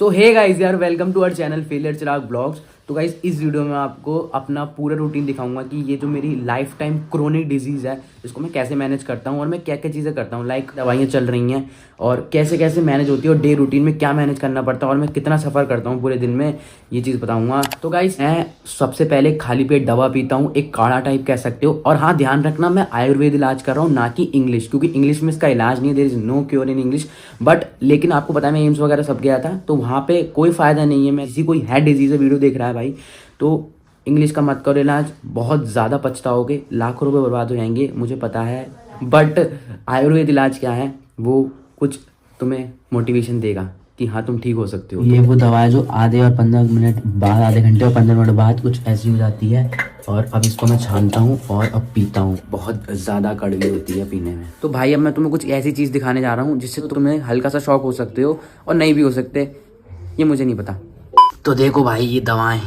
सो hey guys यार, welcome to our channel failure Chirag blogs. तो guys इस वीडियो में आपको अपना पूरा रूटीन दिखाऊंगा कि ये जो मेरी लाइफ टाइम क्रोनिक डिजीज़ है इसको मैं कैसे मैनेज करता हूँ और मैं क्या क्या चीज़ें करता हूँ। लाइक दवाइयाँ चल रही हैं और कैसे कैसे मैनेज होती है और डे रूटीन में क्या मैनेज करना पड़ता है और मैं कितना सफ़र करता हूँ पूरे दिन में, ये चीज़ बताऊँगा। तो गाइस मैं सबसे पहले खाली पेट दवा पीता हूँ, एक काढ़ा टाइप कह सकते हो। और हाँ, ध्यान रखना मैं आयुर्वेद इलाज कर रहा हूँ, ना कि इंग्लिश, क्योंकि इंग्लिश में इसका इलाज नहीं है। There is no cure in English. But लेकिन आपको पता है मैं एम्स वगैरह सब गया था, तो वहाँ पे कोई फ़ायदा नहीं है। मैं किसी कोई है डिजीज़ वीडियो देख रहा है भाई, तो इंग्लिश का मत करो इलाज, बहुत ज़्यादा पछताओगे, लाखों रुपए बर्बाद हो जाएंगे, मुझे पता है। बट आयुर्वेद इलाज क्या है, वो कुछ तुम्हें मोटिवेशन देगा कि हाँ तुम ठीक हो सकते हो। ये वो दवा है जो आधे और 15 मिनट बाद, आधे घंटे और 15 मिनट बाद कुछ ऐसी हो जाती है। और अब इसको मैं छानता हूँ और अब पीता हूँ। बहुत ज़्यादा कड़वी होती है पीने में। तो भाई अब मैं तुम्हें कुछ ऐसी चीज़ दिखाने जा रहा हूँ जिससे तुम्हें हल्का सा शौक हो सकते हो और नहीं भी हो सकते, ये मुझे नहीं पता। तो देखो भाई, ये दवाएं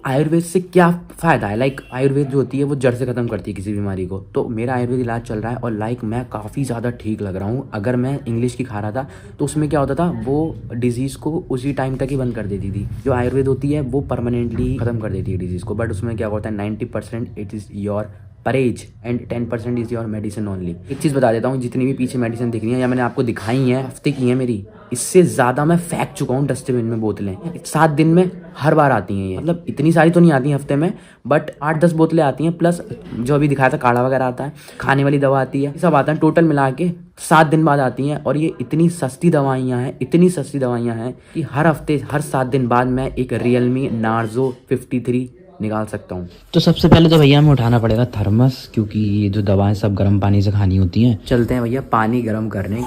आयुर्वेद से क्या फ़ायदा है। लाइक आयुर्वेद जो होती है वो जड़ से ख़त्म करती है किसी बीमारी को। तो मेरा आयुर्वेद इलाज चल रहा है और लाइक मैं काफ़ी ज़्यादा ठीक लग रहा हूँ। अगर मैं इंग्लिश की खा रहा था तो उसमें क्या होता था, वो डिजीज़ को उसी टाइम तक ही बंद कर देती थी। जो आयुर्वेद होती है वो परमानेंटली ख़त्म कर देती है डिजीज़ को। बट उसमें क्या होता है, 90% इट इज़ योर परहेज and 10% is your medicine only. एक चीज़ बता देता हूँ, जितनी भी पीछे मेडिसिन दिख रही है या मैंने आपको दिखाई हैं, हफ्ते की हैं मेरी, इससे ज़्यादा मैं फेंक चुका हूँ डस्टबिन में बोतलें। 7 दिन में हर बार आती हैं ये, मतलब इतनी सारी तो नहीं आती हैं हफ्ते में, बट 8-10 बोतलें आती हैं। प्लस जो अभी दिखाया था काढ़ा वगैरह आता है, खाने वाली दवा आती है, सब आता है। टोटल मिला के 7 दिन बाद आती हैं। और ये इतनी सस्ती दवाइयाँ हैं, इतनी सस्ती दवाइयाँ हैं कि हर हफ्ते, हर 7 दिन बाद मैं एक रियलमी नार्जो 53 निकाल सकता हूँ। तो सबसे पहले तो भैया हमें उठाना पड़ेगा थर्मस, क्योंकि ये जो दवाएं सब गर्म पानी से खानी होती हैं। चलते हैं भैया पानी गर्म करने।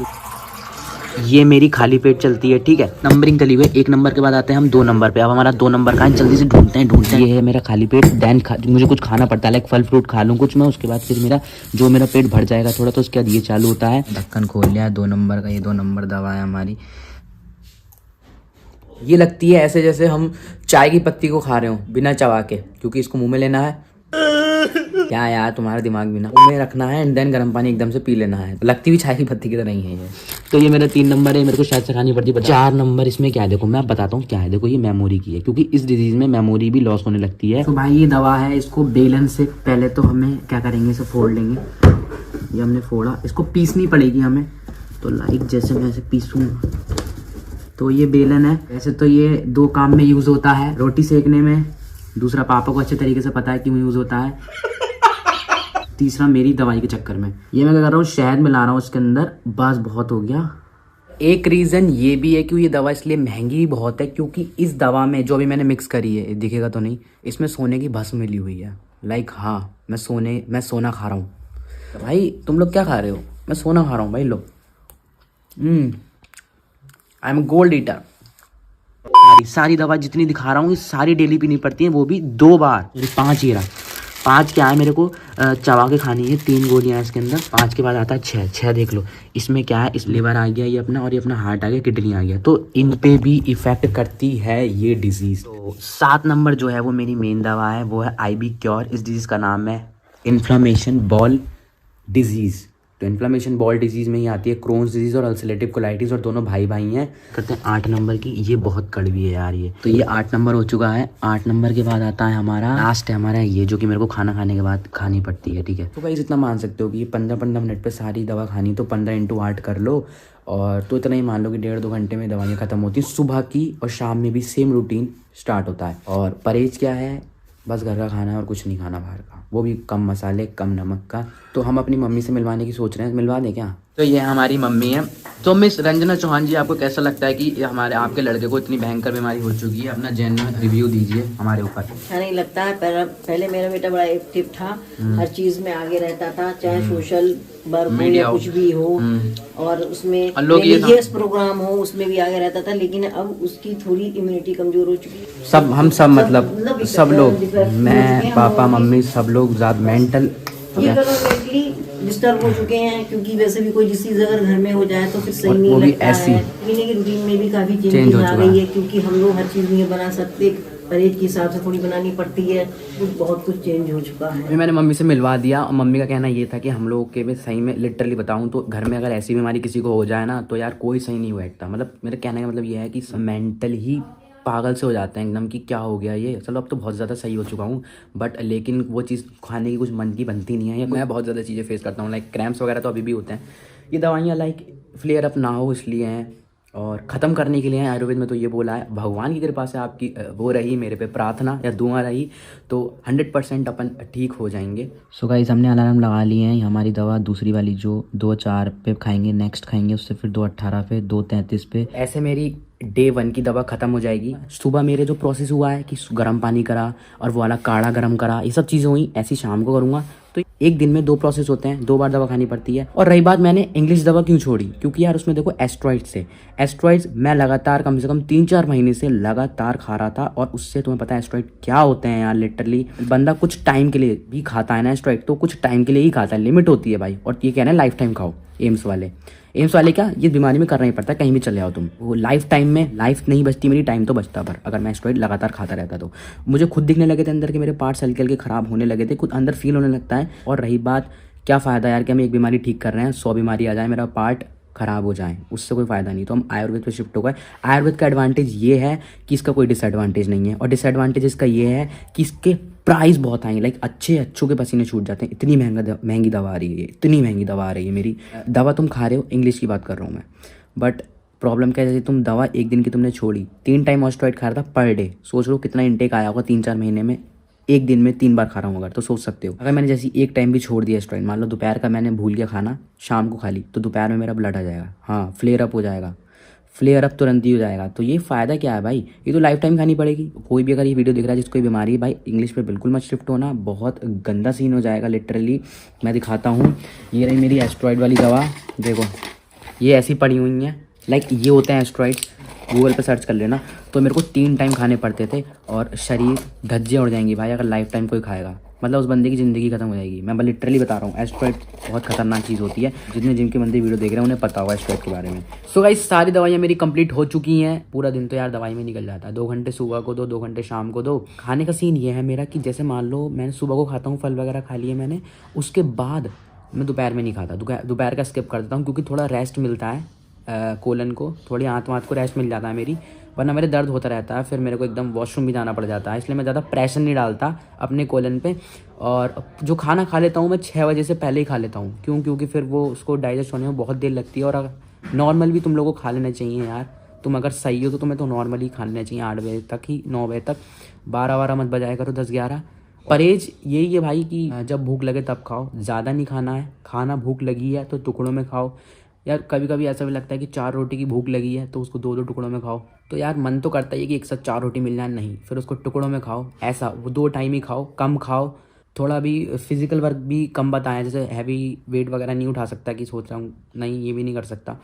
ये मेरी खाली पेट चलती है, ठीक है। नंबरिंग चली हुई है, 1 नंबर के बाद आते हैं हम 2 नंबर पे। अब हमारा 2 नंबर का है, जल्दी से ढूंढते हैं। ये है मेरा खाली पेट। देन मुझे कुछ खाना पड़ता है, लाइक फल फ्रूट खा लूँ कुछ मैं, उसके बाद फिर मेरा पेट भर जाएगा थोड़ा, तो उसके बाद ये चालू होता है। ढक्कन खोल लिया है 2 नंबर का। ये 2 नंबर दवा है हमारी। ये लगती है ऐसे जैसे हम चाय की पत्ती को खा रहे हो बिना चबा के, क्योंकि इसको मुंह में लेना है। क्या यार, तुम्हारा दिमाग भी ना, मुंह में रखना है एंड देन गर्म पानी एकदम से पी लेना है। लगती भी चाय की पत्ती की तरह ही है ये। तो ये मेरा 3 नंबर है, मेरे को शायद से खानी पड़ती है 4 नंबर। इसमें क्या है देखो, मैं बताता हूँ क्या है। देखो ये मेमोरी की है, क्योंकि इस डिजीज में मेमोरी भी लॉस होने लगती है। तो भाई ये दवा है, इसको बेलन से पहले तो हमें क्या करेंगे, इसे फोड़ लेंगे। ये हमने फोड़ा, इसको पीसनी पड़ेगी हमें। तो लाइक जैसे मैं इसे पीसूंगा, तो ये बेलन है। वैसे तो ये 2 काम में यूज़ होता है, रोटी सेकने में, दूसरा पापा को अच्छे तरीके से पता है क्यों यूज़ होता है, तीसरा मेरी दवाई के चक्कर में। ये मैं क्या कर रहा हूँ, शहद मिला रहा हूँ उसके अंदर, बस बहुत हो गया। एक रीज़न ये भी है कि ये दवा इसलिए महंगी बहुत है, क्योंकि इस दवा में जो अभी मैंने मिक्स करी है, दिखेगा तो नहीं, इसमें सोने की भस्म मिली हुई है। लाइक हाँ, मैं सोना खा रहा हूँ। तो भाई तुम लोग क्या खा रहे हो? मैं सोना खा रहा हूँ भाई। लो, आई एम गोल्ड ईटर। सारी दवा जितनी दिखा रहा हूँ ये सारी डेली पीनी पड़ती है, वो भी 2 बार। 5 ही रहा, 5 क्या है, मेरे को चबा के खानी है। 3 गोलियां इसके अंदर। 5 के बाद आता है 6 देख लो। इसमें क्या है, इस लिवर आ गया ये अपना, और ये अपना हार्ट आ गया, किडनी आ गया। तो इन पे भी इफेक्ट करती है ये डिजीज। तो 7 नंबर जो है वो मेरी मेन दवा है, वो है IB क्योर। इस डिजीज का नाम है इन्फ्लामेशन बॉल डिजीज। तो इन्फ्लामेशन बॉल डिजीज़ में ही आती है क्रोन्स डिजीज़ और अल्सरेटिव कोलाइटिस, और दोनों भाई हैं। करते हैं 8 नंबर की। ये बहुत कड़वी है यार ये। तो ये 8 नंबर हो चुका है। 8 नंबर के बाद आता है हमारा लास्ट है हमारा ये, जो कि मेरे को खाना खाने के बाद खानी पड़ती है, ठीक है। तो भाई इतना मान सकते हो कि ये 15-15 मिनट पे सारी दवा खानी, तो 15 × 8 कर लो। और तो इतना ही मान लो कि 1.5-2 घंटे में दवाइयाँ ख़त्म होती हैं। सुबह की और शाम में भी सेम रूटीन स्टार्ट होता है। और परहेज क्या है, बस घर का खाना है और कुछ नहीं खाना बाहर का, वो भी कम मसाले कम नमक का। तो हम अपनी मम्मी से मिलवाने की सोच रहे हैं, मिलवा दें क्या? तो ये हमारी मम्मी है। तो मिस रंजना चौहान जी, आपको कैसा लगता है कि आपके लड़के को इतनी भयंकर बीमारी हो चुकी है? अपना जेन्युइन रिव्यू दीजिए हमारे ऊपर। अच्छा नहीं लगता है। पहले मेरा बेटा बड़ा एक्टिव था, हर चीज में आगे रहता था, चाहे सोशल वर्क हो या कुछ भी हो, और उसमें रिलीजियस प्रोग्राम हो उसमें भी आगे रहता था। लेकिन अब उसकी थोड़ी इम्यूनिटी कमजोर हो चुकी है। हम सब मतलब सब लोग, मैं, पापा, मम्मी, सब लोग ज्यादा मेंटल डिस्टर्ब हो चुके हैं, क्योंकि वैसे भी कोई डिसीज अगर घर में हो जाए तो फिर सही नहीं लगता है। पीने की रूटीन में भी काफी चेंज आ गई है, क्योंकि हम लोग हर चीज नहीं बना सकते। परहेज के हिसाब से थोड़ी बनानी पड़ती है, बहुत कुछ चेंज हो चुका है। मैंने मम्मी से मिलवा दिया और मम्मी का कहना ये था कि हम लोग के में सही में लिटरली बताऊं तो घर में अगर ऐसी बीमारी किसी को हो जाए ना तो यार कोई सही नहीं बैठता। मतलब मेरे कहने का मतलब ये है कि मेंटल ही पागल से हो जाते हैं एकदम कि क्या हो गया ये। चलो अब तो बहुत ज़्यादा सही हो चुका हूँ बट लेकिन वो चीज़ खाने की कुछ मन की बनती नहीं है। या मैं बहुत ज़्यादा चीज़ें फेस करता हूँ, लाइक क्रैम्प्स वगैरह तो अभी भी होते हैं। ये दवाइयाँ लाइक फ्लेयर अप ना हो इसलिए हैं और ख़त्म करने के लिए हैं। आयुर्वेद में तो ये बोला है, भगवान की कृपा से आपकी वो रही मेरे पे प्रार्थना या दुआ रही तो 100% अपन ठीक हो जाएंगे। सो गाइस हमने अलार्म लगा लिए हैं। हमारी दवा दूसरी वाली जो 2:04 पे खाएंगे, नेक्स्ट खाएंगे उससे फिर 2:18 पे, 2:33 पे, ऐसे मेरी डे 1 की दवा ख़त्म हो जाएगी। सुबह मेरे जो प्रोसेस हुआ है कि गर्म पानी करा और वो वाला काढ़ा गर्म करा, ये सब चीज़ें हुई, ऐसी शाम को करूँगा। तो एक दिन में 2 प्रोसेस होते हैं, 2 बार दवा खानी पड़ती है। और रही बात मैंने इंग्लिश दवा क्यों छोड़ी, क्योंकि यार उसमें देखो एस्ट्रॉइड्स है। एस्ट्रॉइड्स मैं लगातार कम से कम 3-4 महीने से लगातार खा रहा था और उससे तुम्हें पता है एस्ट्रॉइड क्या होते हैं यार। लिटरली बंदा कुछ टाइम के लिए भी खाता है ना एस्ट्रॉइड, तो कुछ टाइम के लिए ही खाता है, लिमिट होती है भाई। और ये कहना है लाइफ टाइम खाओ। एम्स वाले क्या, ये बीमारी में करना ही पड़ता है, कहीं भी चले जाओ तुम। वो लाइफ टाइम में लाइफ नहीं बचती मेरी, टाइम तो बचता पर अगर मैं एस्ट्रॉइड लगातार खाता रहता तो। मुझे खुद दिखने लगे थे अंदर के मेरे पार्ट्स हल्के हल्के खराब होने लगे थे, खुद अंदर फील होने लगता है। और रही बात क्या फ़ायदा यार कि हम एक बीमारी ठीक कर रहे हैं, 100 बीमारी आ जाए, मेरा पार्ट ख़राब हो जाए, उससे कोई फ़ायदा नहीं। तो हम आयुर्वेद पे शिफ्ट हो गए। आयुर्वेद का एडवांटेज ये है कि इसका कोई डिसएडवांटेज नहीं है और डिसएडवांटेज इसका ये है कि इसके प्राइस बहुत आएंगे। लाइक अच्छों के पसीने छूट जाते हैं। इतनी महंगी दवा आ रही है, इतनी महंगी दवा आ रही है। मेरी दवा तुम खा रहे हो, इंग्लिश की बात कर रहा हूँ मैं, बट प्रॉब्लम क्या है, जैसे तुम दवा एक दिन की तुमने छोड़ी, 3 टाइम ऑस्ट्रॉइड खा रहा था पर डे, सोच लो कितना इंटेक आया होगा 3-4 महीने में। एक दिन में 3 बार खा रहा हूँ अगर, तो सोच सकते हो। अगर मैंने जैसे एक टाइम भी छोड़ दिया एस्ट्रॉइड, मान लो दोपहर का मैंने भूल गया खाना, शाम को खा ली, तो दोपहर में मेरा ब्लड आ जाएगा, हाँ फ्लेयर अप हो जाएगा, फ्लेयर अप तुरंत ही हो जाएगा। तो ये फ़ायदा क्या है भाई, ये तो लाइफ टाइम खानी पड़ेगी। कोई भी अगर ये वीडियो देख रहा है जिसको बीमारी है भाई, इंग्लिश पे बिल्कुल मत शिफ्ट होना, बहुत गंदा सीन हो जाएगा लिटरली। मैं दिखाता हूँ, ये रही मेरी एस्ट्रॉइड वाली दवा, देखो ये ऐसी पड़ी हुई हैं। लाइक ये होते हैं एस्ट्रॉइड्स, गूगल पे सर्च कर लेना। तो मेरे को 3 टाइम खाने पड़ते थे और शरीर धज्जे उड़ जाएंगी भाई अगर लाइफ टाइम कोई खाएगा। मतलब उस बंदे की ज़िंदगी खत्म हो जाएगी। मैं लिटरली बता रहा हूँ, एस्ट्रॉइड बहुत खतरनाक चीज़ होती है। जिनके बंदे वीडियो देख रहे हैं उन्हें पता होगा एस्ट्रॉइड के बारे में। सो गाइस सारी दवाइयाँ मेरी कंप्लीट हो चुकी हैं। पूरा दिन तो यार दवाई में निकल जाता है, 2 घंटे सुबह को 2 घंटे शाम को 2। खाने का सीन ये है मेरा कि जैसे मान लो मैंने सुबह को खाता हूँ, फल वगैरह खा लिए मैंने, उसके बाद मैं दोपहर में नहीं खाता, दोपहर का स्किप कर देता हूँ क्योंकि थोड़ा रेस्ट मिलता है कोलन को, थोड़ी आंत वात को रेस्ट मिल जाता है मेरी, वरना मेरे दर्द होता रहता है, फिर मेरे को एकदम वॉशरूम भी जाना पड़ जाता है। इसलिए मैं ज़्यादा प्रेशर नहीं डालता अपने कोलन पे। और जो खाना खा लेता हूँ मैं 6 बजे से पहले ही खा लेता हूँ। क्योंकि फिर वो उसको डाइजेस्ट होने में बहुत देर लगती है। और नॉर्मल भी तुम लोगों को खा लेना चाहिए यार, तुम अगर सही हो तो तुम्हें तो नॉर्मली खा लेना चाहिए 8 बजे तक ही, 9 बजे तक, 12 मत बजाया करो, 10-11। परहेज यही है भाई कि जब भूख लगे तब खाओ, ज़्यादा नहीं खाना है। खाना भूख लगी है तो टुकड़ों में खाओ। यार कभी कभी ऐसा भी लगता है कि 4 रोटी की भूख लगी है तो उसको 2-2 टुकड़ों में खाओ। तो यार मन तो करता ही है कि एक साथ 4 रोटी मिल जाए, नहीं, फिर उसको टुकड़ों में खाओ। ऐसा वो 2 टाइम ही खाओ, कम खाओ। थोड़ा भी फिजिकल वर्क भी कम बताया, जैसे हैवी वेट वगैरह नहीं उठा सकता कि सोच रहा हूँ, नहीं ये भी नहीं कर सकता,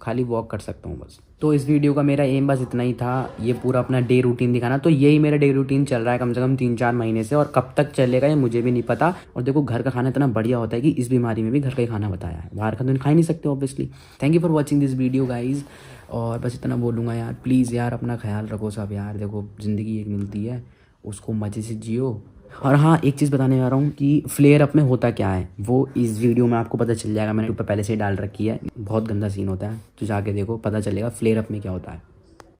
खाली वॉक कर सकता हूँ बस। तो इस वीडियो का मेरा एम बस इतना ही था, ये पूरा अपना डे रूटीन दिखाना। तो यही मेरा डे रूटीन चल रहा है कम से कम 3-4 महीने से, और कब तक चलेगा ये मुझे भी नहीं पता। और देखो घर का खाना इतना बढ़िया होता है कि इस बीमारी में भी घर का ही खाना बताया है, बाहर का तो खा ही नहीं सकते obviously. Thank you for watching this video guys. और बस इतना बोलूँगा यार, प्लीज़ यार अपना ख्याल रखो सब यार। देखो ज़िंदगी एक मिलती है, उसको मज़े से जियो। और हाँ एक चीज़ बताने जा रहा हूँ कि फ्लेयर अप में होता क्या है वो इस वीडियो में आपको पता चल जाएगा। मैंने ऊपर पहले से ही डाल रखी है, बहुत गंदा सीन होता है, तो जाके देखो पता चलेगा फ्लेयर अप में क्या होता है।